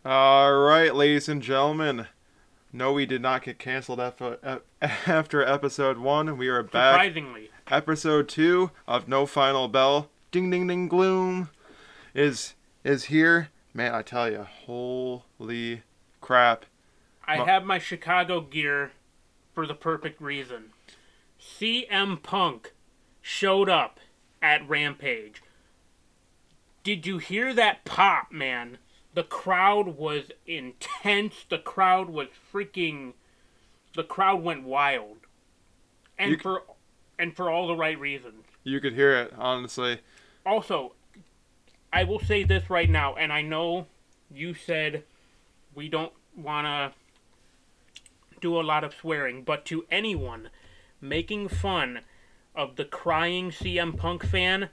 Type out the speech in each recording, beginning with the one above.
Alright, ladies and gentlemen. No, we did not get canceled after episode 1. We are back. Surprisingly. Episode 2 of No Final Bell. Ding ding ding gloom is here. Man, I tell you, holy crap. I have my Chicago gear for the perfect reason. CM Punk showed up at Rampage. Did you hear that pop, man? The crowd was intense. The crowd went wild. And for all the right reasons. You could hear it, honestly. Also, I will say this right now, and I know you said we don't want to do a lot of swearing, but to anyone making fun of the crying CM Punk fan,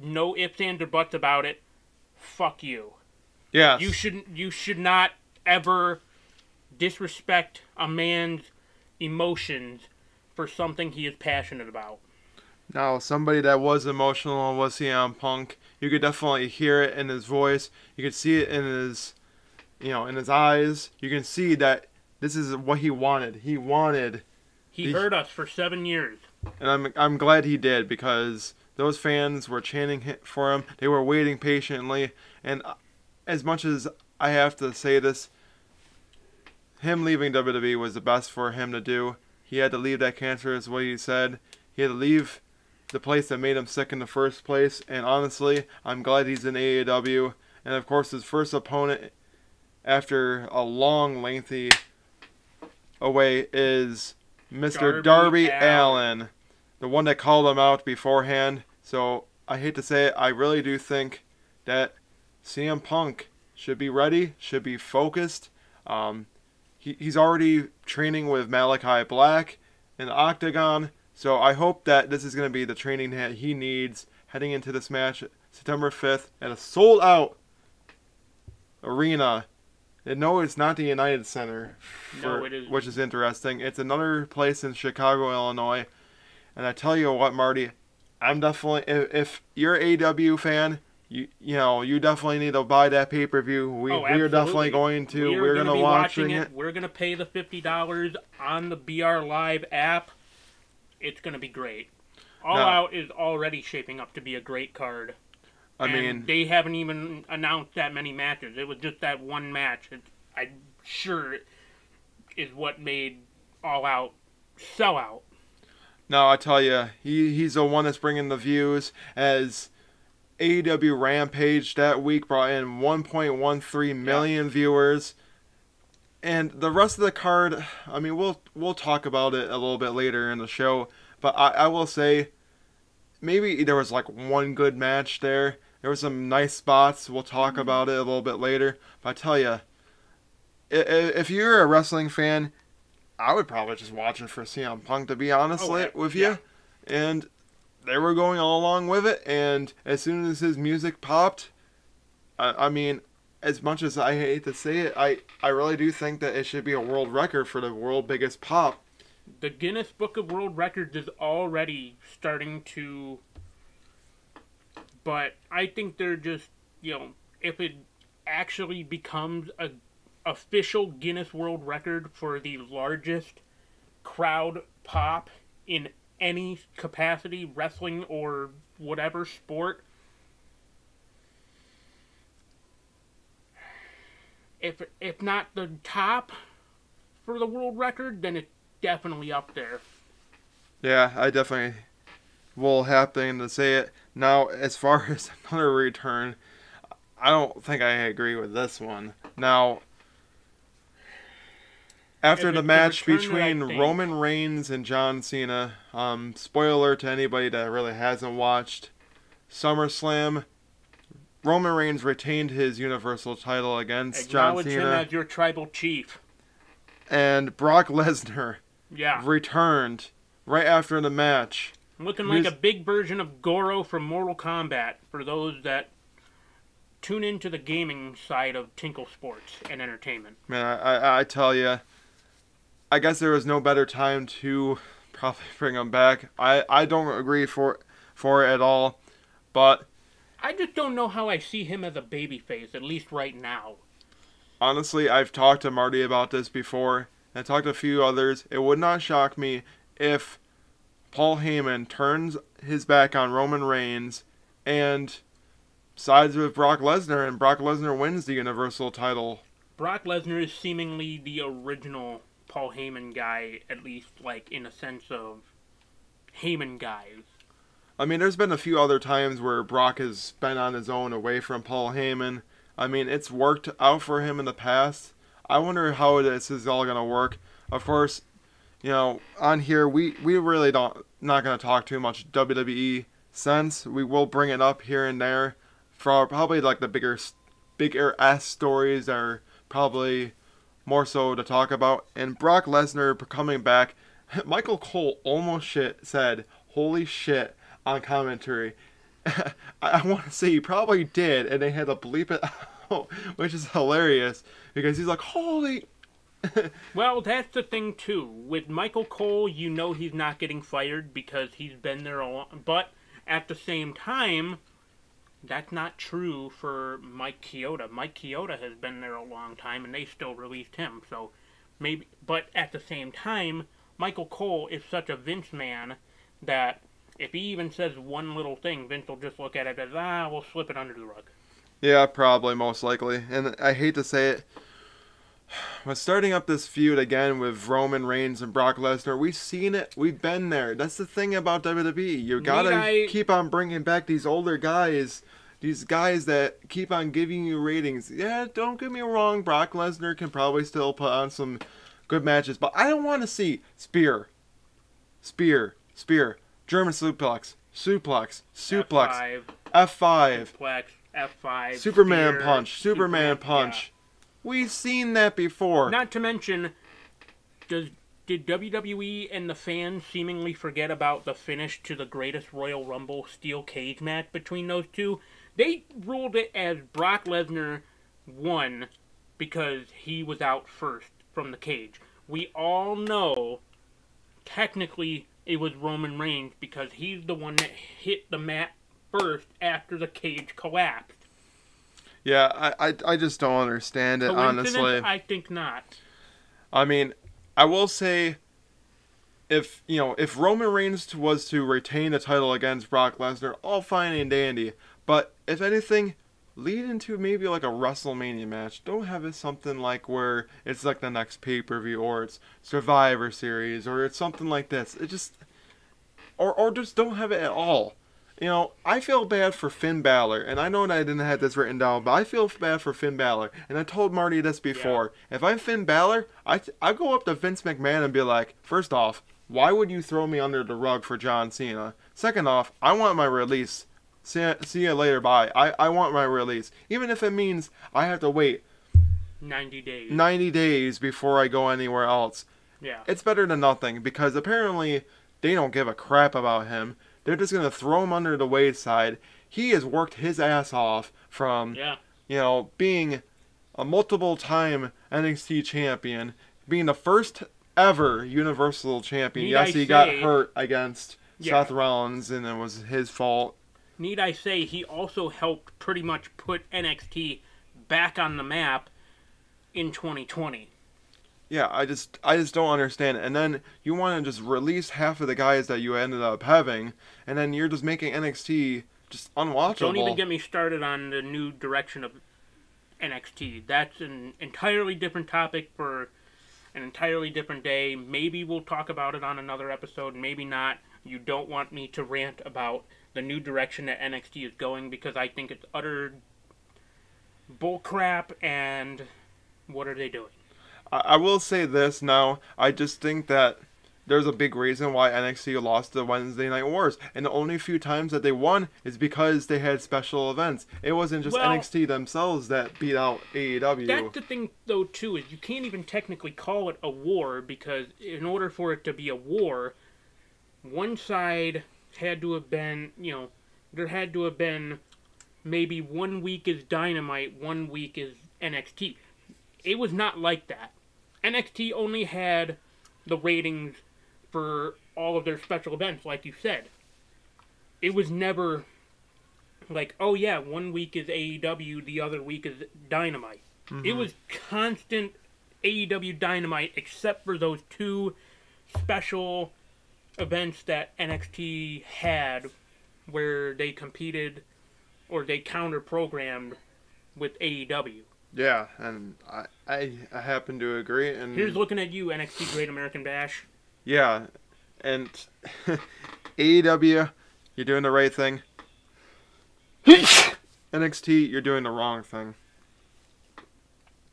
no ifs, ands, or buts about it, fuck you. Yes. You should not ever disrespect a man's emotions for something he is passionate about. Now, somebody that was emotional was CM Punk. You could definitely hear it in his voice. You could see it in his, in his eyes. You can see that this is what he wanted. He heard us for 7 years. And I'm glad he did, because those fans were chanting for him. They were waiting patiently. And as much as I have to say this, him leaving WWE was the best for him to do. He had to leave that cancer, is what he said. He had to leave the place that made him sick in the first place. And honestly, I'm glad he's in AEW. And of course, his first opponent after a long, lengthy away is Mr. Darby Allin, the one that called him out beforehand. So I hate to say it, I really do think that CM Punk should be ready, should be focused. He's already training with Malachi Black in the Octagon, so I hope that this is going to be the training that he needs heading into this match September 5th at a sold-out arena. And no, it's not the United Center, No, it isn't. Which is interesting. It's another place in Chicago, Illinois. And I tell you what, Marty, I'm definitely, if you're an AEW fan, you definitely need to buy that pay-per-view. We are definitely going to. We're going to be watching it. We're going to pay the $50 on the BR Live app. It's going to be great. All Out is already shaping up to be a great card. I mean, they haven't even announced that many matches. It was just that one match. I'm sure is what made All Out sell out. No, I tell you, he's the one that's bringing the views, as AEW Rampage that week brought in 1.13 million viewers. And the rest of the card, I mean, we'll talk about it a little bit later in the show, but I will say maybe there was like one good match there. There were some nice spots. We'll talk about it a little bit later. But I tell you, if you're a wrestling fan, I would probably just watch it for CM Punk, to be honest with you. And they were going all along with it. And as soon as his music popped, I mean, as much as I hate to say it, I really do think that it should be a world record for the world biggest pop. The Guinness Book of World Records is already starting to... But I think they're just, if it actually becomes a official Guinness World Record for the largest crowd pop in any capacity, wrestling or whatever sport, if not the top for the world record, then it's definitely up there. Yeah, I definitely will have to say it. Now, as far as another return, I don't think I agree with this one. Now, after the match between Roman Reigns and John Cena, spoiler to anybody that really hasn't watched SummerSlam, Roman Reigns retained his Universal title against John Cena. Acknowledge him as your tribal chief. And Brock Lesnar returned right after the match. Looking like a big version of Goro from Mortal Kombat, for those that tune into the gaming side of Tinkle Sports and Entertainment. Man, I tell you, I guess there was no better time to probably bring him back. I don't agree for it at all, but I just don't know how I see him as a babyface, at least right now. Honestly, I've talked to Marty about this before. I talked to a few others. It would not shock me if Paul Heyman turns his back on Roman Reigns and sides with Brock Lesnar, and Brock Lesnar wins the Universal title. Brock Lesnar is seemingly the original Paul Heyman guy, at least, like, in a sense of Heyman guys. I mean, there's been a few other times where Brock has been on his own away from Paul Heyman. I mean, it's worked out for him in the past. I wonder how this is all going to work. Of course, you know, on here, we really not going to talk too much WWE sense. We will bring it up here and there for probably like the bigger ass stories that are probably more so to talk about. And Brock Lesnar coming back, Michael Cole almost said, "Holy shit," on commentary. I want to say he probably did, and they had to bleep it out, which is hilarious because he's like, "Holy." Well, that's the thing too. With Michael Cole, you know he's not getting fired because he's been there a long. But at the same time, that's not true for Mike Chioda. Mike Chioda has been there a long time, and they still released him. So maybe, but at the same time, Michael Cole is such a Vince man that if he even says one little thing, Vince will just look at it as, we'll slip it under the rug. Yeah, probably, most likely. And I hate to say it, but starting up this feud again with Roman Reigns and Brock Lesnar, we've seen it. We've been there. That's the thing about WWE. You gotta keep on bringing back these older guys. These guys that keep on giving you ratings. Yeah, don't get me wrong. Brock Lesnar can probably still put on some good matches. But I don't want to see Spear. German suplex. F5. F5. F5. Superman punch. Yeah. We've seen that before. Not to mention, did WWE and the fans seemingly forget about the finish to the greatest Royal Rumble steel cage match between those two? They ruled it as Brock Lesnar won because he was out first from the cage. We all know, technically, it was Roman Reigns because he's the one that hit the mat first after the cage collapsed. Yeah, I just don't understand it, honestly. I think not. I mean, I will say, if Roman Reigns was to retain the title against Brock Lesnar, all fine and dandy. But if anything, lead into maybe like a WrestleMania match. Don't have it something like where it's like the next pay-per-view, or it's Survivor Series, or it's something like this. It just, or just don't have it at all. You know, I feel bad for Finn Balor, and I know that I didn't have this written down, but I feel bad for Finn Balor, and I told Marty this before. Yeah. If I'm Finn Balor, I go up to Vince McMahon and be like, first off, why would you throw me under the rug for John Cena? Second off, I want my release. See you later, bye. I want my release. Even if it means I have to wait 90 days. 90 days before I go anywhere else. Yeah. It's better than nothing, because apparently they don't give a crap about him. They're just going to throw him under the wayside. He has worked his ass off from, being a multiple-time NXT champion, being the first ever Universal champion. Yes, he got hurt against Seth Rollins, and it was his fault. Need I say, he also helped pretty much put NXT back on the map in 2020. Yeah, I just don't understand it. And then you want to just release half of the guys that you ended up having, and then you're just making NXT just unwatchable. Don't even get me started on the new direction of NXT. That's an entirely different topic for an entirely different day. Maybe we'll talk about it on another episode, maybe not. You don't want me to rant about the new direction that NXT is going because I think it's utter bullcrap, and what are they doing? I will say this now. I just think that there's a big reason why NXT lost the Wednesday Night Wars. And the only few times that they won is because they had special events. It wasn't just NXT themselves that beat out AEW. That's the thing, though, too, is you can't even technically call it a war because in order for it to be a war, one side had to have been, there had to have been maybe 1 week is Dynamite, 1 week is NXT. It was not like that. NXT only had the ratings for all of their special events, like you said. It was never like, oh yeah, 1 week is AEW, the other week is Dynamite. Mm-hmm. It was constant AEW Dynamite, except for those 2 special events that NXT had, where they competed or they counter-programmed with AEW. Yeah, and I happen to agree. And here's looking at you, NXT Great American Bash. Yeah, and AEW, you're doing the right thing. NXT, you're doing the wrong thing.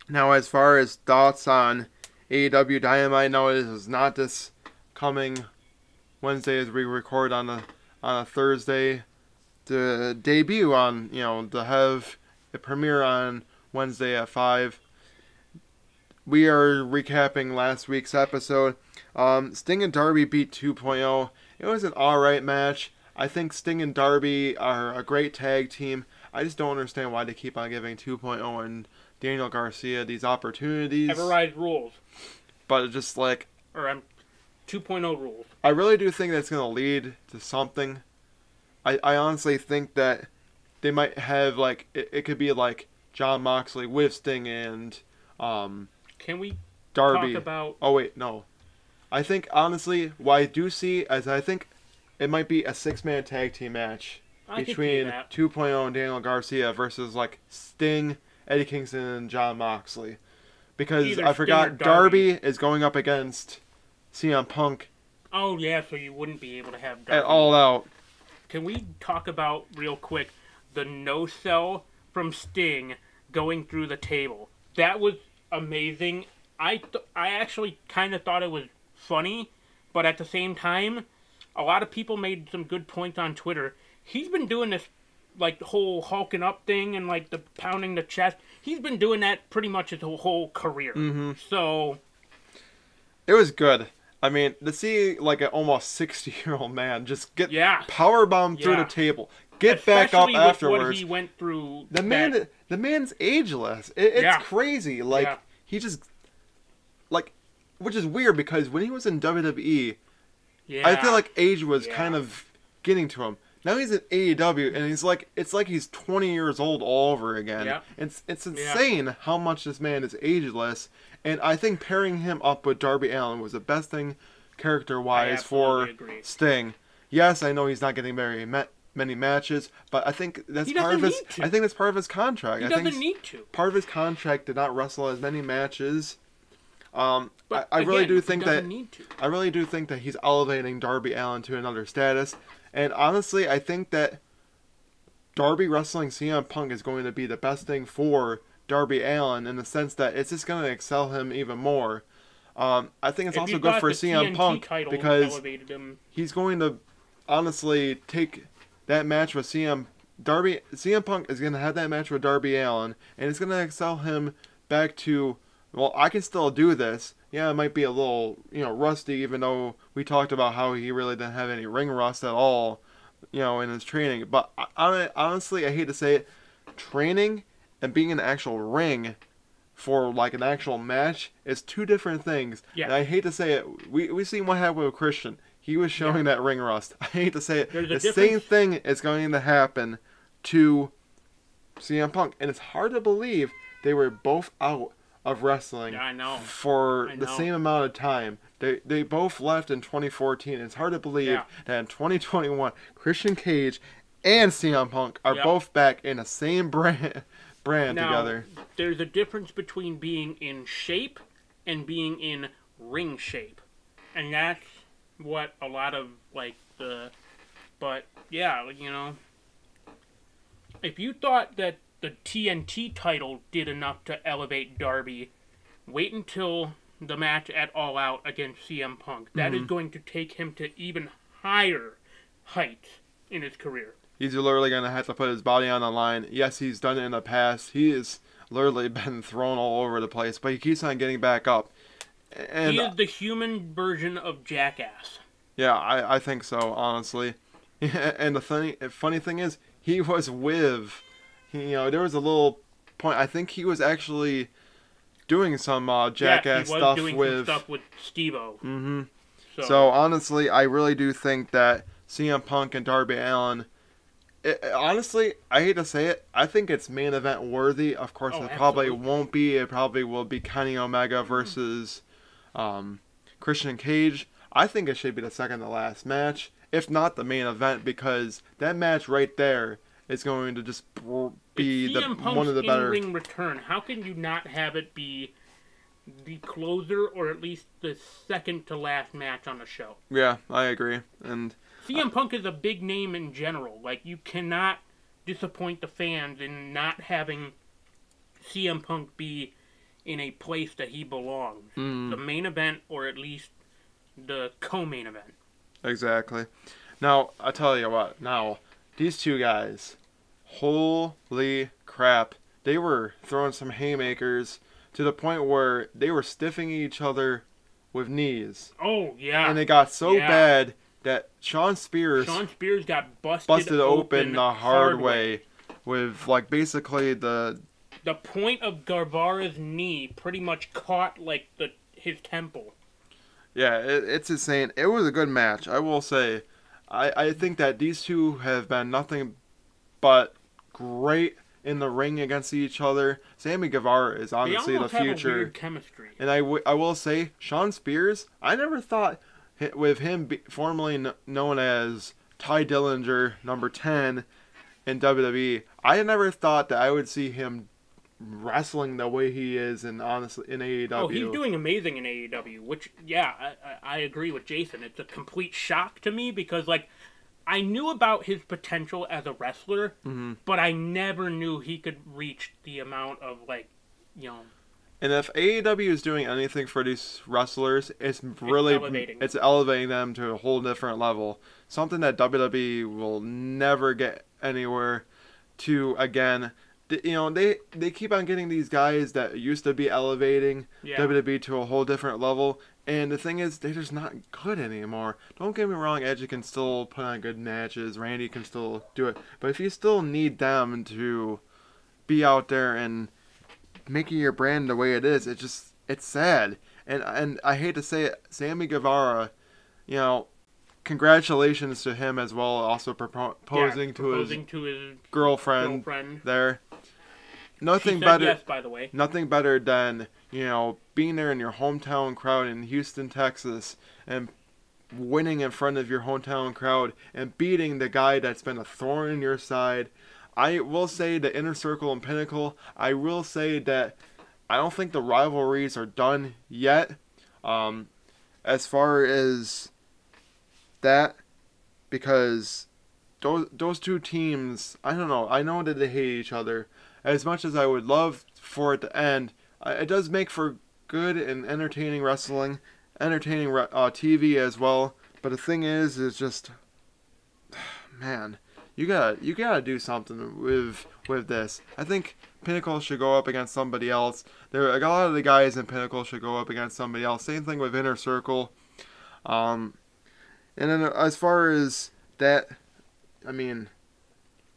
Now, as far as thoughts on AEW Dynamite, no, it is not this coming Wednesday as we record on a Thursday. The debut on, to have a premiere on Wednesday at 5. We are recapping last week's episode. Sting and Darby beat 2.0. It was an alright match. I think Sting and Darby are a great tag team. I just don't understand why they keep on giving 2.0 and Daniel Garcia these opportunities. Everrise rules. But it's just like... Or 2.0 rules. I really do think that's going to lead to something. I honestly think that they might have, like... It could be like Jon Moxley with Sting and... Can we Darby. talk about... Oh, wait, no. I think, honestly, what I do see is I think it might be a 6-man tag team match between 2.0 and Daniel Garcia versus, like, Sting, Eddie Kingston, and Jon Moxley. Because either I forgot Darby is going up against CM Punk. Oh, yeah, so you wouldn't be able to have Darby. At All Out. Can we talk about, real quick, the no-sell from Sting going through the table? That was amazing. I actually kind of thought it was funny, but at the same time, a lot of people made some good points on Twitter. He's been doing this, like, the whole hulking up thing and, like, the pounding the chest. He's been doing that pretty much his whole career. Mm-hmm. So... It was good. I mean, to see, like, an almost 60-year-old man just get powerbombed through the table, get especially back up with afterwards. What he went through. The man's ageless. It's crazy. Like, he just... Like, which is weird because when he was in WWE, I feel like age was kind of getting to him. Now he's in AEW, and it's like he's 20 years old all over again. Yeah. It's insane how much this man is ageless, and I think pairing him up with Darby Allin was the best thing character-wise for Sting. Yes, I know he's not getting very many matches, but I think that's part of his. I think that's part of his contract. He doesn't need to. Part of his contract did not wrestle as many matches. But I really do think that I really do think that he's elevating Darby Allin to another status, and honestly, I think that Darby wrestling CM Punk is going to be the best thing for Darby Allin in the sense that it's just going to excel him even more. I think it's also good for CM Punk because he's going to honestly take that match with CM Punk is going to have that match with Darby Allin, and it's going to excel him back to. Well, I can still do this. Yeah, it might be a little, rusty, even though we talked about how he really didn't have any ring rust at all, in his training. But honestly, I hate to say it, training and being in an actual ring for, like, an actual match is 2 different things. Yeah. And I hate to say it, we seen what happened with Christian. He was showing that ring rust. I hate to say it. The same thing is going to happen to CM Punk. And it's hard to believe they were both out of wrestling for the same amount of time. They both left in 2014. It's hard to believe that in 2021, Christian Cage and CM Punk are both back in the same brand now, together. There's a difference between being in shape and being in ring shape. And that's what a lot of, like, But, yeah, if you thought that the TNT title did enough to elevate Darby, wait until the match at All Out against CM Punk. That is going to take him to even higher heights in his career. He's literally going to have to put his body on the line. Yes, he's done it in the past. He has literally been thrown all over the place, but he keeps on getting back up. And he is the human version of Jackass. Yeah, I think so, honestly. And the funny thing is, he was with... there was a little point. I think he was actually doing some Jackass stuff with Steve-O. Mm-hmm. So honestly, I really do think that CM Punk and Darby Allin honestly, I hate to say it, I think it's main event worthy. Of course, it probably won't be. It probably will be Kenny Omega versus Christian Cage. I think it should be the second to last match, if not the main event, because that match right there is going to just be one of the better. In-ring return. How can you not have it be the closer, or at least the second to last match on the show? Yeah, I agree. And CM Punk is a big name in general. Like, you cannot disappoint the fans in not having CM Punk be in a place that he belongs. The main event, or at least the co-main event. Exactly. Now, I tell you what. Now, these two guys, holy crap, they were throwing some haymakers to the point where they were stiffing each other with knees. Oh, yeah. And it got so bad that Sean Spears got busted open the hard way with, like, basically the point of Guevara's knee pretty much caught, like, his temple. Yeah, it's insane. It was a good match, I will say. I think that these two have been nothing but great in the ring against each other. Sammy Guevara is honestly the future. Have a weird chemistry. And I will say, Sean Spears, I never thought, with him formerly known as Ty Dillinger, number 10 in WWE, I never thought that I would see him wrestling the way he is in AEW. Oh, he's doing amazing in AEW, which, I agree with Jason. It's a complete shock to me because, like, I knew about his potential as a wrestler, but I never knew he could reach the amount of, like, you know... And if AEW is doing anything for these wrestlers, it's elevating them to a whole different level. Something that WWE will never get anywhere to again. You know, they keep on getting these guys that used to be elevating WWE to a whole different level. And the thing is, they're just not good anymore. Don't get me wrong, Edge can still put on good matches. Randy can still do it. But if you still need them to be out there and making your brand the way it is, it's sad. And I hate to say it, Sammy Guevara, you know, congratulations to him as well, also proposing to his girlfriend there. Nothing better. Yes, by the way. Nothing better than, you know, being there in your hometown crowd in Houston, Texas, and winning in front of your hometown crowd and beating the guy that's been a thorn in your side. I will say the Inner Circle and Pinnacle, I will say that I don't think the rivalries are done yet. As far as that, because those two teams, I don't know. I know that they hate each other. As much as I would love for it to end, it does make for good and entertaining wrestling, entertaining TV as well. But the thing is just, man, you gotta do something with this. I think Pinnacle should go up against somebody else. A lot of the guys in Pinnacle should go up against somebody else. Same thing with Inner Circle. And then as far as that, I mean,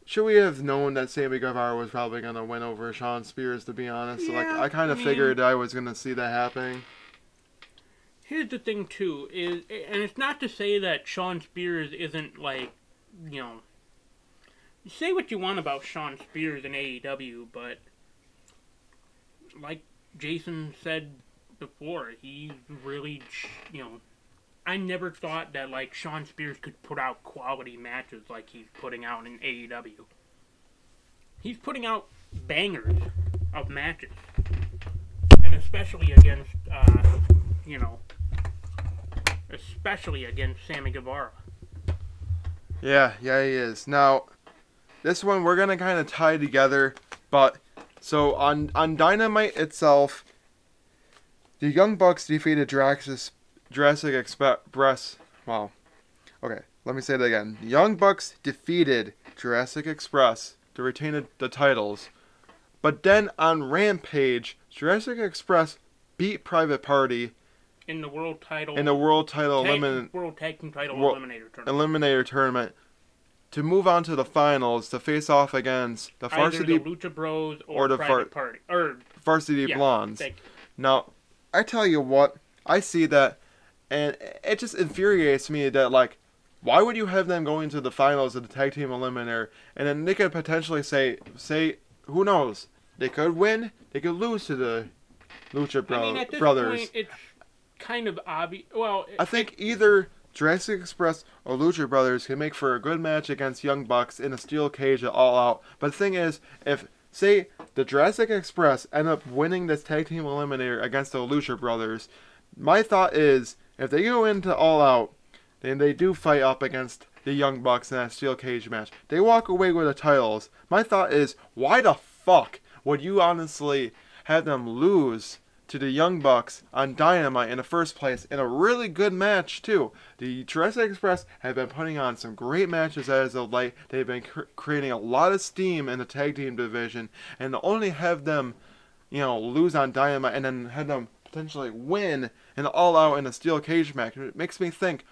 should we have known that Sammy Guevara was probably going to win over Sean Spears, to be honest? Yeah, I kind of figured I was going to see that happening. Here's the thing, too, and it's not to say that Sean Spears isn't, like, you know, say what you want about Sean Spears in AEW, but like Jason said before, he's really, you know, I never thought that, like, Sean Spears could put out quality matches like he's putting out in AEW. He's putting out bangers of matches. And especially against, especially against Sammy Guevara. Yeah, he is. Now, this one we're going to kind of tie together, but, so on Dynamite itself, the Young Bucks defeated Jurassic Express. Wow. Okay, let me say that again. The Young Bucks defeated Jurassic Express to retain the titles. But then on Rampage, Jurassic Express beat Private Party in the World Tag Team Title Eliminator Tournament to move on to the finals to face off against the Varsity either the Lucha Bros or the Private Party or Varsity Blondes. Now, I tell you what, I see that. And it just infuriates me that, like, why would you have them going to the finals of the tag team eliminator, and then they could potentially say, who knows? They could win, they could lose to the Lucha at this Brothers. point, it's kind of obvious. Well, I think either Jurassic Express or Lucha Brothers can make for a good match against Young Bucks in a steel cage at All Out. But the thing is, if, say, the Jurassic Express end up winning this tag team eliminator against the Lucha Brothers, my thought is, if they go into All Out, then they do fight up against the Young Bucks in that steel cage match. They walk away with the titles. My thought is, why the fuck would you honestly have them lose to the Young Bucks on Dynamite in the first place in a really good match too? The Jurassic Express have been putting on some great matches as of late. They've been creating a lot of steam in the tag team division, and to only have them, lose on Dynamite and then have them potentially win an All Out in a steel cage match, it makes me think,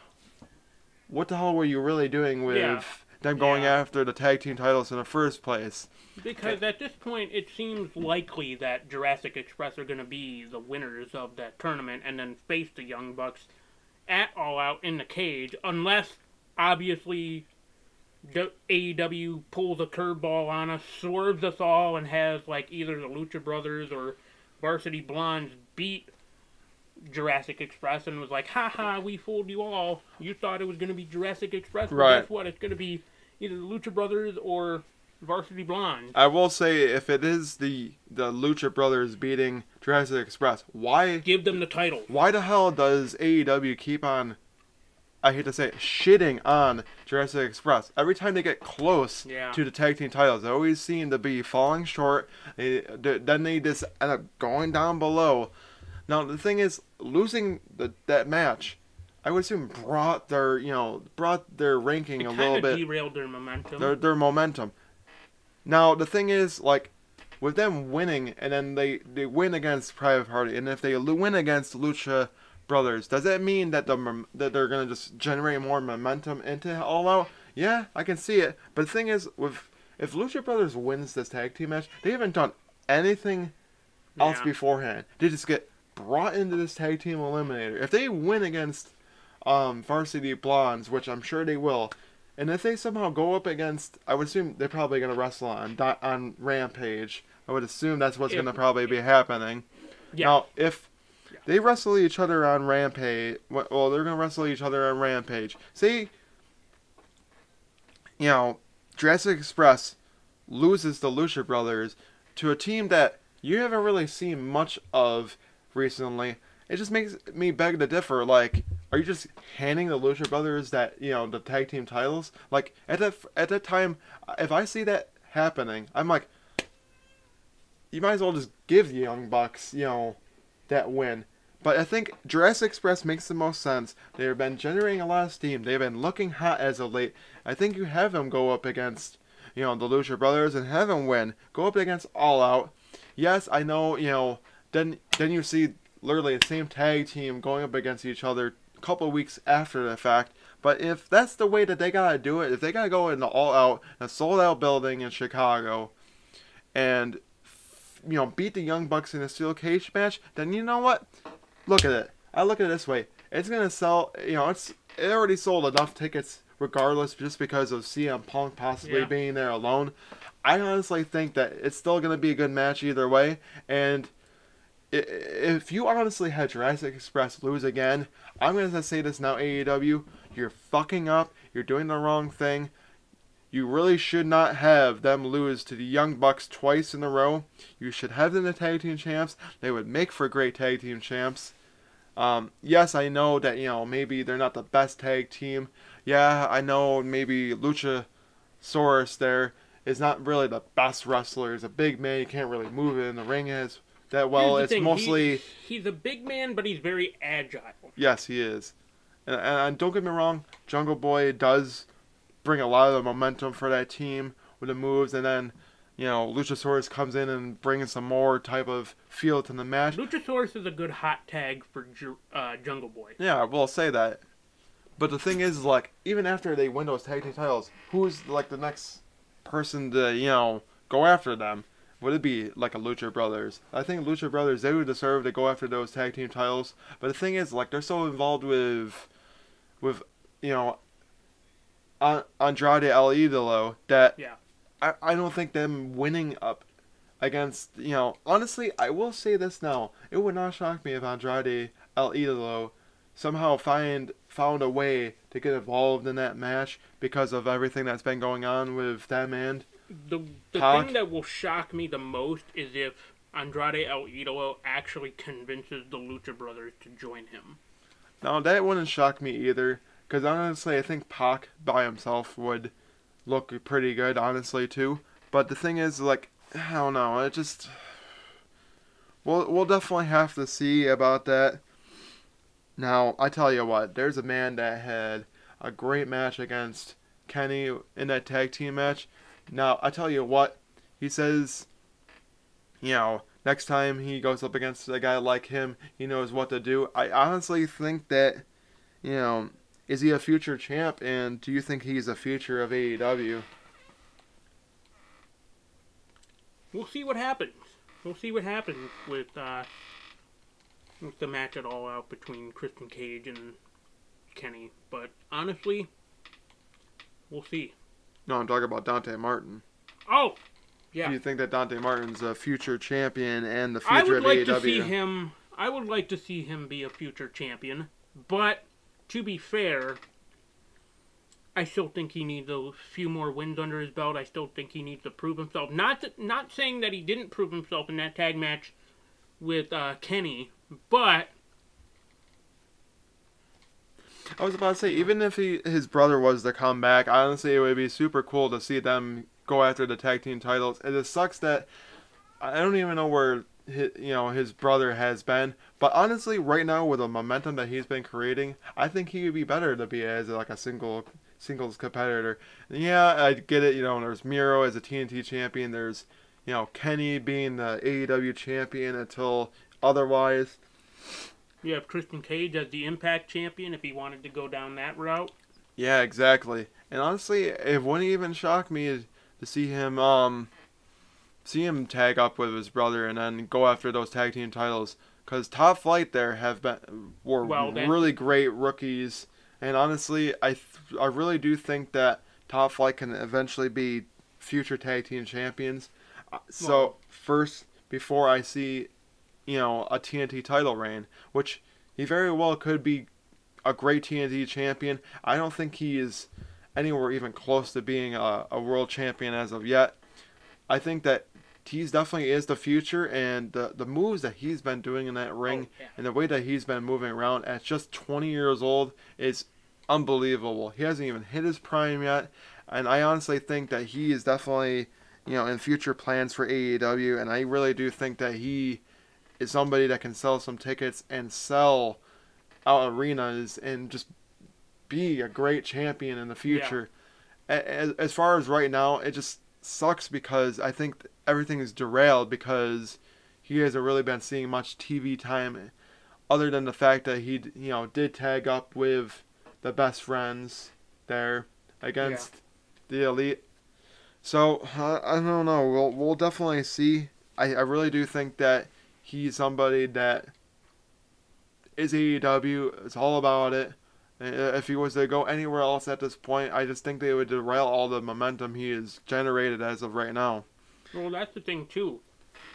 what the hell were you really doing with them going after the tag team titles in the first place? Because at this point, it seems likely that Jurassic Express are going to be the winners of that tournament and then face the Young Bucks at All Out in the cage, unless, obviously, AEW pulls a curveball on us, swerves us all, and has either the Lucha Brothers or Varsity Blondes beat Jurassic Express and was like, haha, we fooled you all. You thought it was going to be Jurassic Express, but guess what? It's going to be either the Lucha Brothers or Varsity Blondes. I will say, if it is the Lucha Brothers beating Jurassic Express, why give them the title? Why the hell does AEW keep on, I hate to say it, shitting on Jurassic Express? Every time they get close to the tag team titles, they always seem to be falling short. Then they just end up going down below. Now the thing is, losing that match, I would assume brought their ranking a little bit. Derailed their momentum. Their momentum. Now the thing is, with them winning, and then they win against Private Party, and if they win against Lucha Brothers, does that mean that that they're gonna just generate more momentum into All Out? Yeah, I can see it. But the thing is, if Lucha Brothers wins this tag team match, they haven't done anything else beforehand. They just get brought into this tag team eliminator. If they win against Varsity Blondes, which I'm sure they will, and if they somehow go up against, I would assume they're probably going to wrestle on Rampage. I would assume that's what's going to probably be happening. Yeah. Now, if they wrestle each other on Rampage, well, they're going to wrestle each other on Rampage. Say, Jurassic Express loses the Lucha Brothers to a team that you haven't really seen much of recently. It just makes me beg to differ. Are you just handing the Lucha Brothers the tag team titles? At that time, if I see that happening, I'm like, you might as well just give the Young Bucks, that win. But I think Jurassic Express makes the most sense. They've been generating a lot of steam. They've been looking hot as of late. I think you have them go up against, the Lucha Brothers and have them win. Go up against All Out. Yes, I know, then you see literally the same tag team going up against each other a couple of weeks after the fact. But if that's the way that they gotta do it, if they gotta go into All Out, a sold out building in Chicago, and beat the Young Bucks in a steel cage match, then you know what? Look at it. I look at it this way. It's gonna sell. It already sold enough tickets, regardless, just because of CM Punk possibly being there alone. I honestly think that it's still gonna be a good match either way, and if you honestly had Jurassic Express lose again, I'm going to say this now, AEW, you're fucking up, you're doing the wrong thing. You really should not have them lose to the Young Bucks twice in a row. You should have them the tag team champs. They would make for great tag team champs. Yes, I know that, maybe they're not the best tag team. Yeah, I know maybe Luchasaurus there is not really the best wrestler. He's a big man, he can't really move it in the ring as that well. It's mostly he's a big man, but he's very agile. Yes, he is, and don't get me wrong, Jungle Boy does bring a lot of the momentum for that team with the moves, and then Luchasaurus comes in and brings some more type of feel to the match. Luchasaurus is a good hot tag for Jungle Boy. Yeah, I will say that. But the thing is, even after they win those tag team titles, who's the next person to go after them? Would it be a Lucha Brothers? I think Lucha Brothers, they would deserve to go after those tag team titles. But the thing is, they're so involved with Andrade El Idolo that Yeah. I don't think them winning up against, honestly, I will say this now. It would not shock me if Andrade El Idolo somehow found a way to get involved in that match because of everything that's been going on with them and The Pac. thing that will shock me the most is if Andrade El Idolo actually convinces the Lucha Brothers to join him. Now, that wouldn't shock me either, because honestly, I think Pac by himself would look pretty good, honestly, too. But the thing is, like, I don't know, it just... We'll definitely have to see about that. Now, I tell you what, there's a man that had a great match against Kenny in that tag team match. Now, I tell you what, he says, next time he goes up against a guy like him, he knows what to do. I honestly think that, is he a future champ, and do you think he's a future of AEW? We'll see what happens. We'll see what happens with the match at All Out between Christian Cage and Kenny. But honestly, we'll see. No, I'm talking about Dante Martin. Oh, yeah. Do you think that Dante Martin's a future champion and the future of AEW? I would like to see him be a future champion, but to be fair, I still think he needs a few more wins under his belt. I still think he needs to prove himself. Not saying that he didn't prove himself in that tag match with Kenny, but I was about to say, even if his brother was to come back, honestly, it would be super cool to see them go after the tag team titles. And it sucks that I don't even know where his brother has been. But honestly, right now with the momentum that he's been creating, I think he would be better to be as like a singles competitor. And yeah, I get it. There's Miro as a TNT champion. There's Kenny being the AEW champion until otherwise. You have Christian Cage as the Impact champion if he wanted to go down that route. Yeah, exactly. And honestly, it wouldn't even shock me to see him tag up with his brother and then go after those tag team titles. Because Top Flight there were really great rookies. And honestly, I really do think that Top Flight can eventually be future tag team champions. So first, before I see a TNT title reign, which he very well could be a great TNT champion. I don't think he is anywhere even close to being a world champion as of yet. I think that he's definitely is the future, and the moves that he's been doing in that ring and the way that he's been moving around at just 20 years old is unbelievable. He hasn't even hit his prime yet, and I honestly think that he is definitely in future plans for AEW, and I really do think that he is somebody that can sell some tickets and sell out arenas and just be a great champion in the future. Yeah. As far as right now, it just sucks because I think everything is derailed because he hasn't really been seeing much TV time other than the fact that he did tag up with the Best Friends there against the Elite. So I don't know. We'll definitely see. I really do think that he's somebody that is AEW. It's all about it. If he was to go anywhere else at this point, I just think they would derail all the momentum he has generated as of right now. Well, that's the thing too.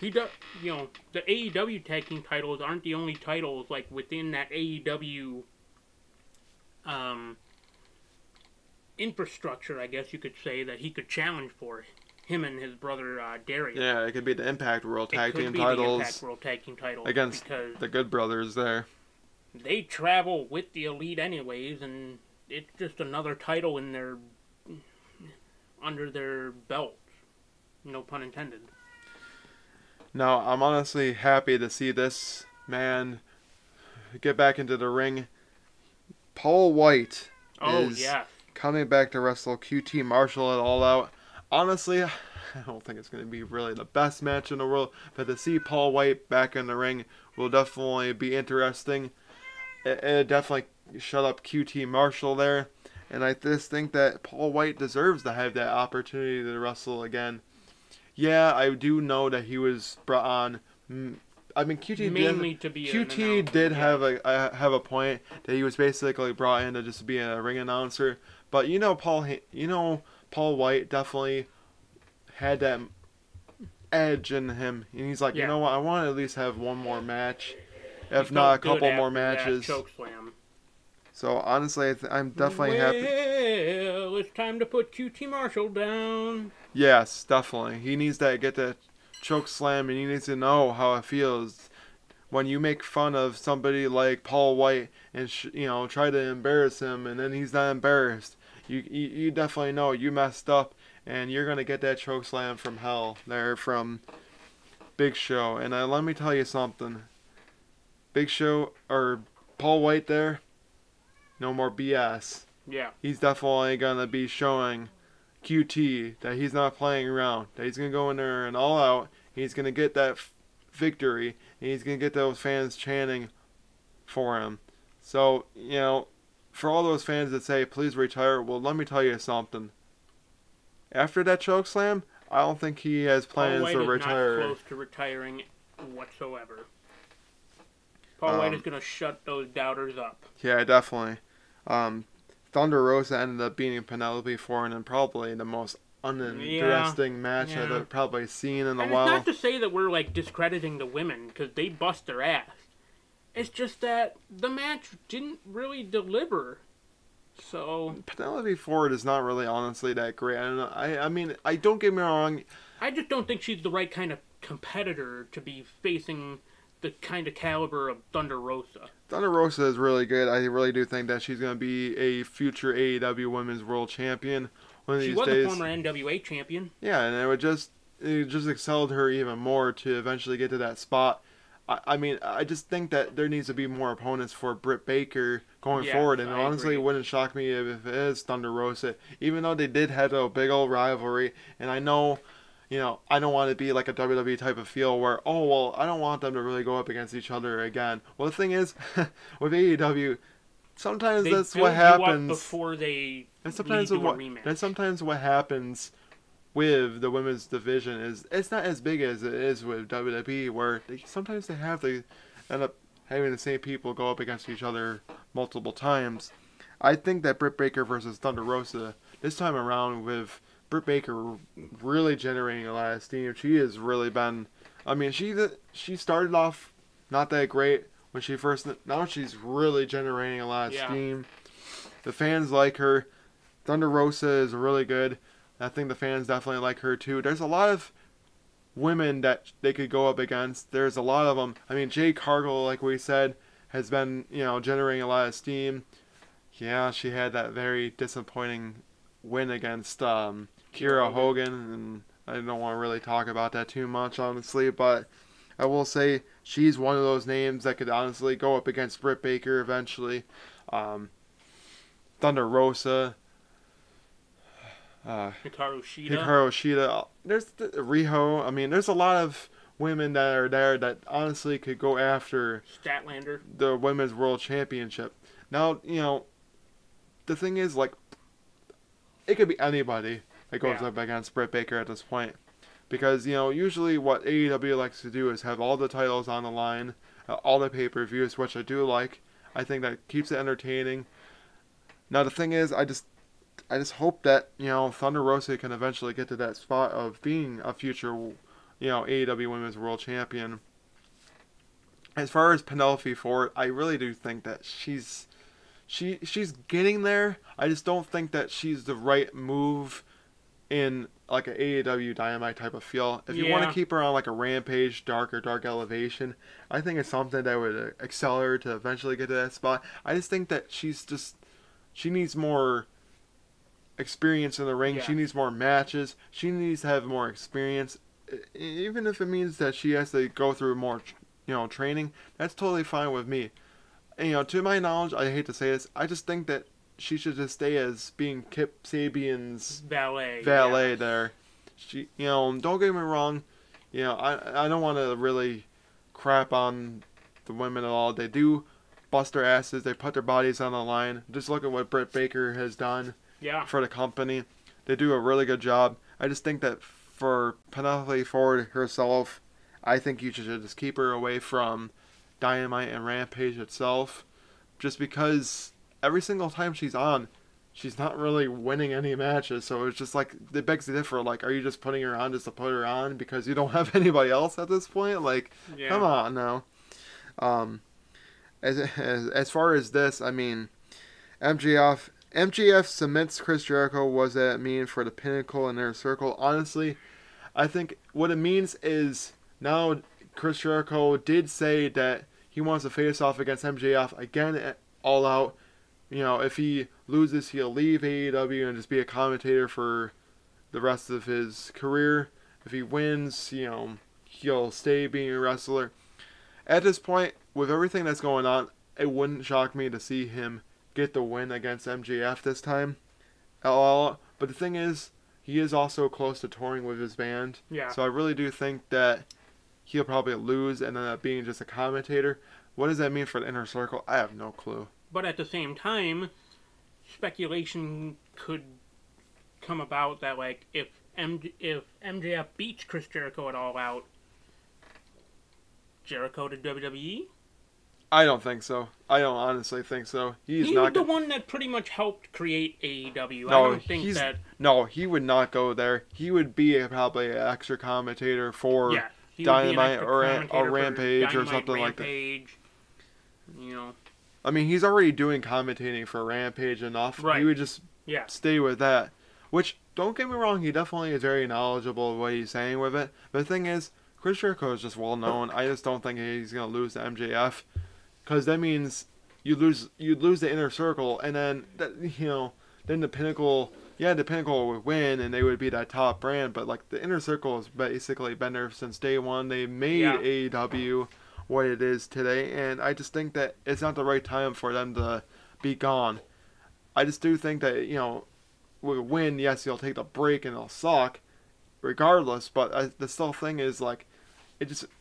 He does, the AEW tag team titles aren't the only titles like within that AEW infrastructure, I guess you could say, that he could challenge for. Him and his brother Darius. Yeah, it could be the Impact World Tag Team titles. The Impact World Tag Team titles against the Good Brothers there. They travel with the Elite anyways, and it's just another title under their belts. No pun intended. Now, I'm honestly happy to see this man get back into the ring. Paul White is coming back to wrestle QT Marshall at All Out. Honestly, I don't think it's going to be really the best match in the world, but to see Paul White back in the ring will definitely be interesting. It definitely shut up QT Marshall there, and I just think that Paul White deserves to have that opportunity to wrestle again. Yeah, I do know that he was brought on. I mean, QT did have a point that he was basically brought in to just be a ring announcer, But Paul White definitely had that edge in him, and he's like, you know what, I want to at least have one more match, if not a couple more matches. Chokeslam. So honestly, I'm definitely happy. Well, it's time to put QT Marshall down. Yes, definitely. He needs to get that choke slam, and he needs to know how it feels when you make fun of somebody like Paul White and try to embarrass him, and then he's not embarrassed. You definitely know you messed up, and you're gonna get that choke slam from hell there from Big Show. And let me tell you something, Big Show or Paul White there, no more BS. Yeah. He's definitely gonna be showing QT that he's not playing around. That he's gonna go in there and all out. He's gonna get that victory, and he's gonna get those fans chanting for him. So for all those fans that say please retire, well, let me tell you something. After that choke slam, I don't think he has plans to retire. Paul White is not close to retiring whatsoever. Paul White is gonna shut those doubters up. Yeah, definitely. Thunder Rosa ended up beating Penelope Ford in probably the most uninteresting match I've probably seen in a while. It's not to say that we're discrediting the women, because they bust their ass. It's just that the match didn't really deliver. So Penelope Ford is not really honestly that great. I mean, don't get me wrong. I just don't think she's the right kind of competitor to be facing the kind of caliber of Thunder Rosa. Thunder Rosa is really good. I really do think that she's going to be a future AEW Women's World Champion one of these days. She was a former NWA champion. Yeah, and it just excelled her even more to eventually get to that spot. I mean, I just think that there needs to be more opponents for Britt Baker going forward, and honestly, it wouldn't shock me if it is Thunder Rosa, even though they did have a big old rivalry, and I know, I don't want to be like a WWE type of feel where, I don't want them to really go up against each other again. Well, the thing is, with AEW, sometimes that's what happens. Before they sometimes what happens with the women's division is it's not as big as it is with WWE, where sometimes they have to end up having the same people go up against each other multiple times. I think that Britt Baker versus Thunder Rosa this time around, with Britt Baker really generating a lot of steam, she has really been. I mean, she started off not that great when she first. Now she's really generating a lot of steam. The fans like her. Thunder Rosa is really good. I think the fans definitely like her too. There's a lot of women that they could go up against. There's a lot of them. I mean, Jade Cargill, like we said, has been generating a lot of steam. Yeah, she had that very disappointing win against Kiera Hogan, and I don't want to really talk about that too much, honestly, but I will say she's one of those names that could honestly go up against Britt Baker eventually. Thunder Rosa. Hikaru Shida. There's Riho. I mean, there's a lot of women that are there that honestly could go after Statlander, the Women's World Championship. Now, the thing is, it could be anybody that goes up against Britt Baker at this point. Because, usually what AEW likes to do is have all the titles on the line, all the pay-per-views, which I do like. I think that keeps it entertaining. Now, the thing is, I just hope that, Thunder Rosa can eventually get to that spot of being a future, AEW Women's World Champion. As far as Penelope Ford, I really do think that she's getting there. I just don't think that she's the right move in an AEW Dynamite type of feel. If you want to keep her on a Rampage, Dark Elevation, I think it's something that would accelerate her to eventually get to that spot. I just think that she needs more experience in the ring. She needs more matches. She needs to have more experience, even if it means that she has to go through more training. That's totally fine with me. And, to my knowledge, I hate to say this, I just think that she should just stay as being Kip Sabian's valet there. She, don't get me wrong, I don't want to really crap on the women at all. They do bust their asses. They put their bodies on the line. Just look at what Britt Baker has done for the company. They do a really good job. I just think that for Penelope Ford herself, I think you should just keep her away from Dynamite and Rampage itself. Just because every single time she's on, she's not really winning any matches. So it's just like, it begs to differ. Like, are you just putting her on just to put her on because you don't have anybody else at this point? Like, come on now. As far as this, I mean, MJF submits Chris Jericho. What does that mean for the Pinnacle and Inner Circle? Honestly, I think what it means is now Chris Jericho did say that he wants to face off against MJF again at All Out. You know, if he loses, he'll leave AEW and just be a commentator for the rest of his career. If he wins, you know, he'll stay being a wrestler. At this point, with everything that's going on, it wouldn't shock me to see him get the win against MJF this time. But the thing is, he is also close to touring with his band. Yeah. So I really do think that he'll probably lose and end up being just a commentator. What does that mean for the Inner Circle? I have no clue. But at the same time, speculation could come about that, like, if MJF beats Chris Jericho at All Out, Jericho to WWE? I don't think so. I don't honestly think so. He was the one that pretty much helped create AEW. No, I don't think that... No, he would not go there. He would be probably an extra commentator for Dynamite or Rampage or something like that. You know. I mean, he's already doing commentating for Rampage enough. Right. He would just stay with that. Which, don't get me wrong, he definitely is very knowledgeable of what he's saying with it. But the thing is, Chris Jericho is just well known. I just don't think he's going to lose to MJF. Because that means you'd lose the Inner Circle, and then then the Pinnacle, the Pinnacle would win, and they would be that top brand. But like the Inner Circle has basically been there since day one. They made AEW what it is today, and I just think that it's not the right time for them to be gone. I just do think that with a win, yes, you'll take the break and it'll suck, regardless. But the still thing is like.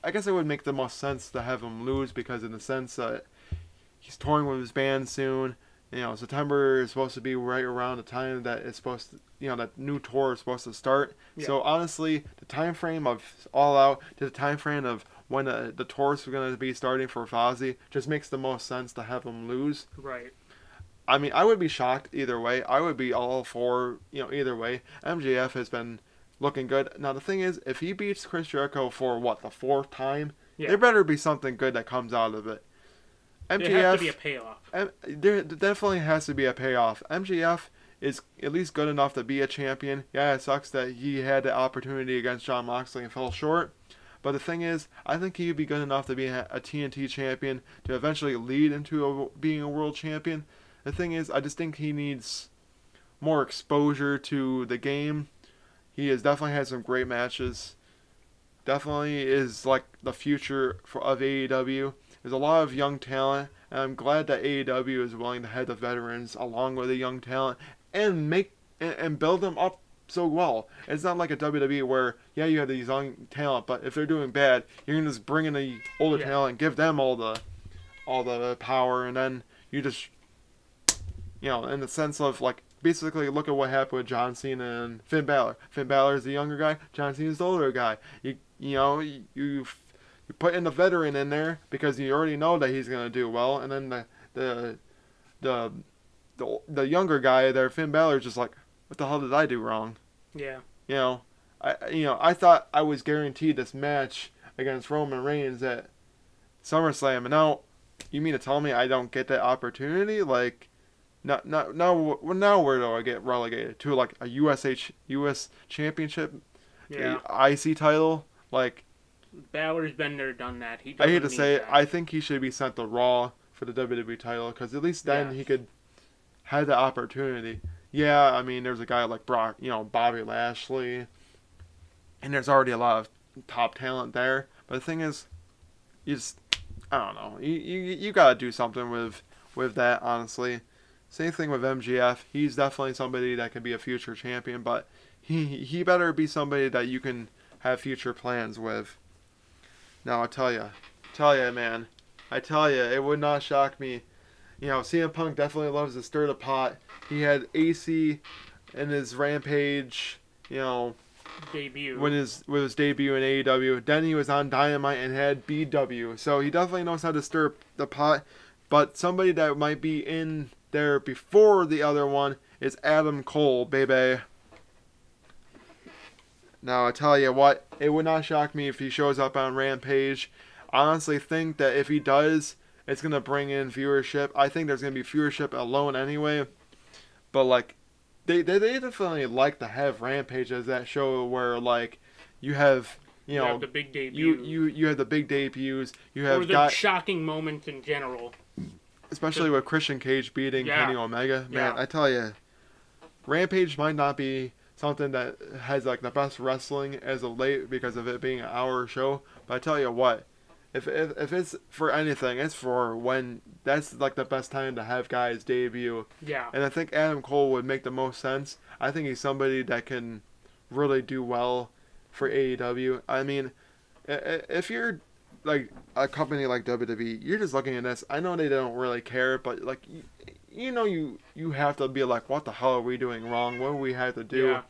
I guess it would make the most sense to have him lose because in the sense that he's touring with his band soon. September is supposed to be right around the time that it's supposed to, that new tour is supposed to start. Yeah. So honestly, the time frame of All Out to the time frame of when the tours are going to be starting for Fozzy just makes the most sense to have him lose. Right. I mean, I would be shocked either way. I would be all for, either way. MJF has been looking good. Now, the thing is, if he beats Chris Jericho for, the fourth time, there better be something good that comes out of it. MJF, there has to be a payoff. There definitely has to be a payoff. MJF is at least good enough to be a champion. Yeah, it sucks that he had the opportunity against Jon Moxley and fell short. But the thing is, I think he would be good enough to be a TNT champion, to eventually lead into being a world champion. The thing is, I just think he needs more exposure to the game. He has definitely had some great matches. Definitely is like the future of AEW. There's a lot of young talent, and I'm glad that AEW is willing to head the veterans along with the young talent and build them up so well. It's not like a WWE where you have these young talent, but if they're doing bad, you're gonna just bring in the older talent and give them all the power, and then you just in the sense of like. Basically, look at what happened with John Cena and Finn Balor. Finn Balor is the younger guy. John Cena is the older guy. You put in the veteran in there because you already know that he's gonna do well, and then the younger guy there, Finn Balor, is just like, what the hell did I do wrong? Yeah. I thought I was guaranteed this match against Roman Reigns at SummerSlam, and now you mean to tell me I don't get that opportunity? Like. Now where do I get relegated to? Like a U.S. Championship, IC title? Like Balor's been there, done that. I hate to say it, I think he should be sent to Raw for the WWE title because at least then he could have the opportunity. Yeah, I mean there's a guy like Brock, Bobby Lashley, and there's already a lot of top talent there. But the thing is, I don't know. You gotta do something with that, honestly. Same thing with MJF. He's definitely somebody that can be a future champion, but he better be somebody that you can have future plans with. Now, I tell you, man. It would not shock me. CM Punk definitely loves to stir the pot. He had AC in his Rampage, debut. with his debut in AEW. Then he was on Dynamite and had BW. So he definitely knows how to stir the pot. But somebody that might be in there before the other one is Adam Cole, baby. Now, I tell you what, it would not shock me if he shows up on Rampage. I honestly think that if he does, it's going to bring in viewership. I think there's going to be viewership alone anyway. But, like, they definitely like to have Rampage as that show where, like, you have, you know, the big debuts. You have the big debuts. You have or the shocking moments in general. Especially with Christian Cage beating Kenny Omega. Man, I tell you, Rampage might not be something that has like the best wrestling as of late because of it being an hour show. But I tell you what, if it's for anything, it's for when that's like the best time to have guys debut. Yeah. And I think Adam Cole would make the most sense. I think he's somebody that can really do well for AEW. I mean, if you're like a company like WWE, you're just looking at this. I know they don't really care, but like you have to be like, what the hell are we doing wrong? What do we have to do? Yeah.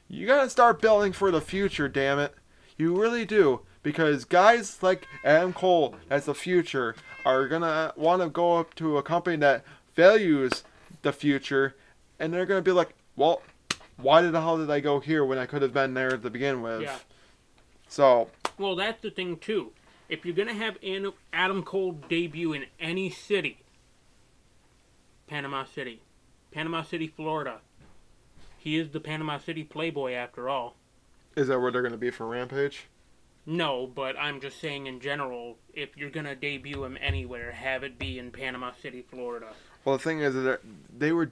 You gotta start building for the future, damn it. You really do, because guys like Adam Cole, as the future, are gonna want to go up to a company that values the future, and they're gonna be like, well, why the hell did I go here when I could have been there to begin with? Yeah. So. Well, that's the thing too. If you're gonna have Adam Cole debut in any city, Panama City, Florida. He is the Panama City Playboy after all. Is that where they're gonna be for Rampage? No, but I'm just saying in general, if you're gonna debut him anywhere, have it be in Panama City, Florida. Well, the thing is that they're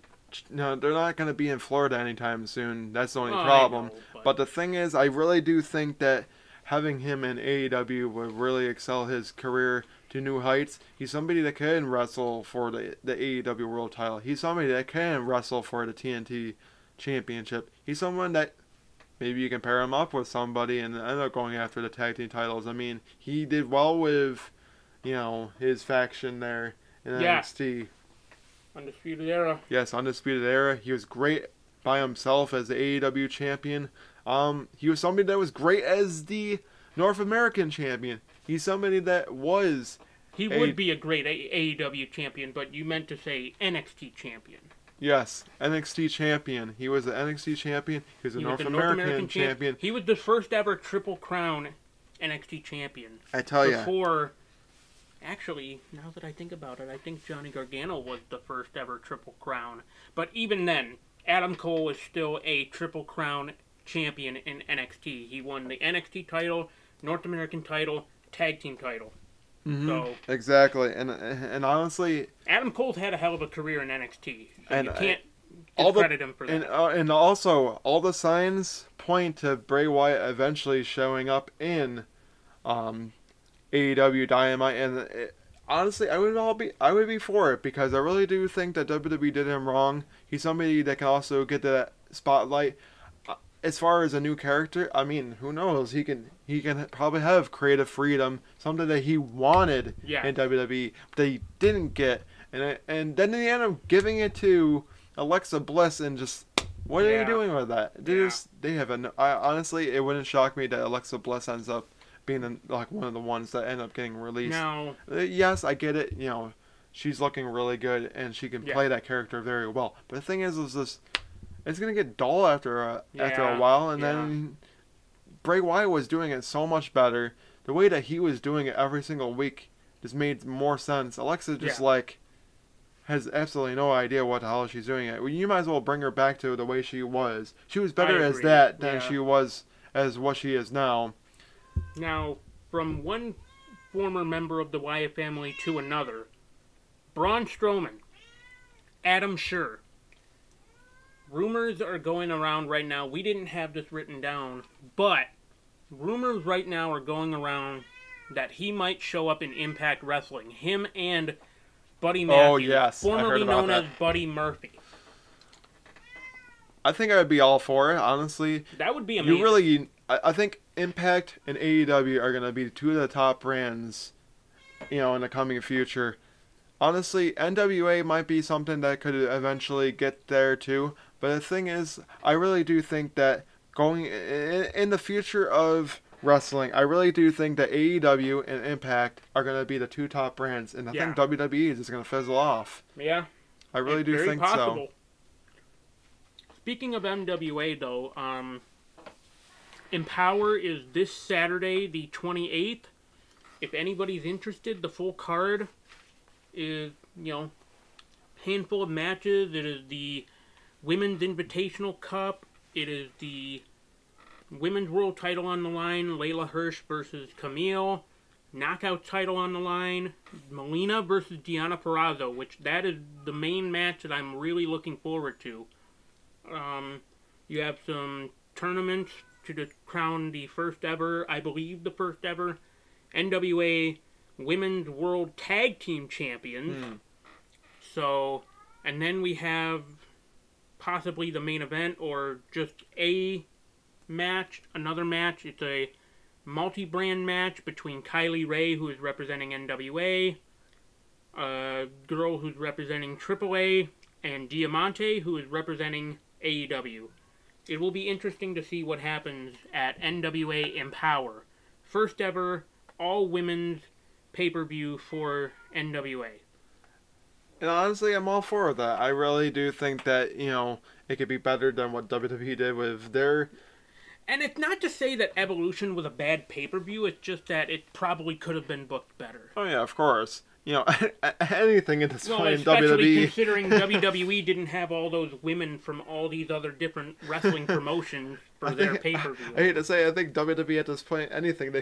not gonna be in Florida anytime soon. That's the only I problem. know, but the thing is, I really do think that having him in AEW would really excel his career to new heights. He's somebody that can wrestle for the AEW World Title. He's somebody that can wrestle for the TNT Championship. He's someone that maybe you can pair him up with somebody and end up going after the tag team titles. I mean, he did well with, his faction there in NXT. Undisputed Era. Yes, Undisputed Era. He was great by himself as the AEW champion. He was somebody that was great as the North American champion. He's somebody that was... He would be a great AEW champion, but you meant to say NXT champion. Yes, NXT champion. He was the NXT champion. He was a North American champion. He was the first ever Triple Crown NXT champion. I tell you. Before... Actually, now that I think about it, I think Johnny Gargano was the first ever Triple Crown. But even then, Adam Cole is still a Triple Crown champion in NXT. He won the NXT title, North American title, tag team title. Mm-hmm. So exactly, and honestly, Adam Cole's had a hell of a career in NXT. So and you can't discredit him for that. And also, all the signs point to Bray Wyatt eventually showing up in AEW Dynamite, and honestly, I would be for it, because I really do think that WWE did him wrong. He's somebody that can also get that spotlight. As far as a new character, I mean, who knows? He can probably have creative freedom, something that he wanted in WWE, but that he didn't get, and then they end up giving it to Alexa Bliss, and just what are you doing with that? Honestly, it wouldn't shock me that Alexa Bliss ends up being like one of the ones that end up getting released. No. Yes, I get it. She's looking really good, and she can play that character very well. But the thing is this. It's gonna get dull after a while, and then Bray Wyatt was doing it so much better. The way that he was doing it every single week just made more sense. Alexa just has absolutely no idea what the hell she's doing. You might as well bring her back to the way she was. She was better as that than she was as what she is now. Now, from one former member of the Wyatt family to another, Braun Strowman, Adam Scherr. Rumors are going around right now. We didn't have this written down, but rumors right now are going around that he might show up in Impact Wrestling. Him and Buddy Matthews, formerly known as Buddy Murphy. I think I would be all for it, honestly. That would be amazing. I think Impact and AEW are going to be two of the top brands, in the coming future. Honestly, NWA might be something that could eventually get there too. But the thing is, I really do think that going in the future of wrestling, I really do think that AEW and Impact are going to be the two top brands. And I think WWE is just going to fizzle off. Yeah. I really do think so. Speaking of NWA, though, Empower is this Saturday, the 28th. If anybody's interested, the full card is, handful of matches. It is the Women's Invitational Cup. It is the Women's World title on the line, Layla Hirsch versus Camille. Knockout title on the line, Melina versus Deonna Purrazzo, which that is the main match that I'm really looking forward to. You have some tournaments to crown the first ever, I believe the first ever, NWA Women's World Tag Team Champions. So, and then we have possibly the main event or just a match, another match. It's a multi-brand match between Kylie Ray, who is representing NWA, a girl who's representing AAA, and Diamante, who is representing AEW. It will be interesting to see what happens at NWA Empower. First ever all-women's pay-per-view for NWA. And honestly, I'm all for that. I really do think that, it could be better than what WWE did with their... And it's not to say that Evolution was a bad pay-per-view, it's just that it probably could have been booked better. Oh yeah, of course. Anything at this point in especially WWE... considering WWE didn't have all those women from all these other different wrestling promotions for their pay-per-view. I hate to say, I think WWE at this point, anything they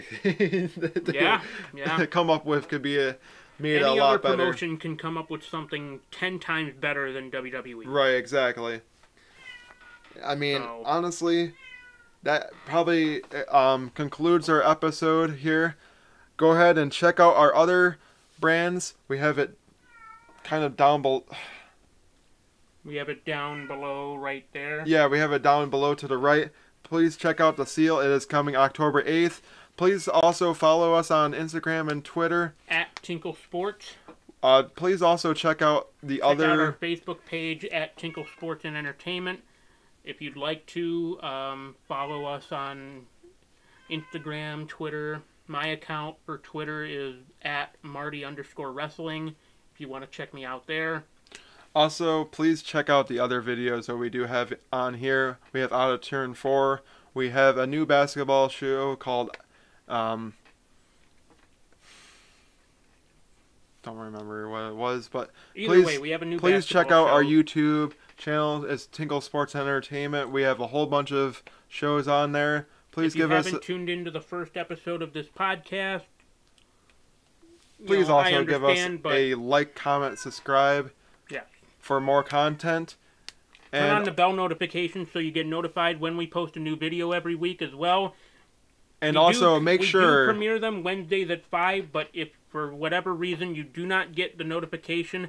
come up with could be made a lot better. Any other promotion can come up with something 10 times better than WWE. Right, exactly. I mean, honestly... That probably concludes our episode here. Go ahead and check out our other brands. We have it kind of down below. We have it down below right there. Yeah, we have it down below to the right. Please check out the seal. It is coming October 8th. Please also follow us on Instagram and Twitter. At Tinkle Sports. Please also check out check out our Facebook page at Tinkle Sports and Entertainment. If you'd like to, follow us on Instagram, Twitter. My account for Twitter is at Marty_wrestling. If you want to check me out there. Also, please check out the other videos that we do have on here. We have Out of Turn 4. We have a new basketball show called... don't remember what it was, but either way, we have a new please basketball check out show. our YouTube channel. It's Tinkle Sports Entertainment. We have a whole bunch of shows on there. Please give us... If you haven't tuned into the first episode of this podcast, please also give us a like, comment, subscribe for more content. Turn on the bell notifications so you get notified when we post a new video every week as well. And also make sure... We do premiere them Wednesdays at 5, but if for whatever reason you do not get the notification,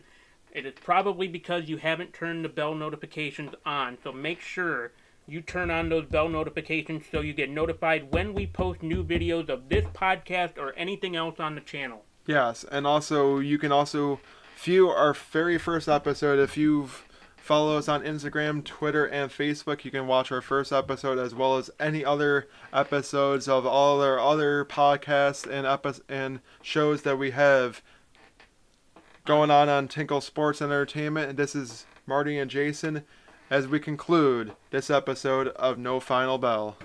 it is probably because you haven't turned the bell notifications on. So make sure you turn on those bell notifications so you get notified when we post new videos of this podcast or anything else on the channel. Yes, and also you can also view our very first episode. If you've followed us on Instagram, Twitter, and Facebook, you can watch our first episode as well as any other episodes of all our other podcasts and shows that we have going on Tinkle Sports Entertainment. And this is Marty and Jason as we conclude this episode of No Final Bell.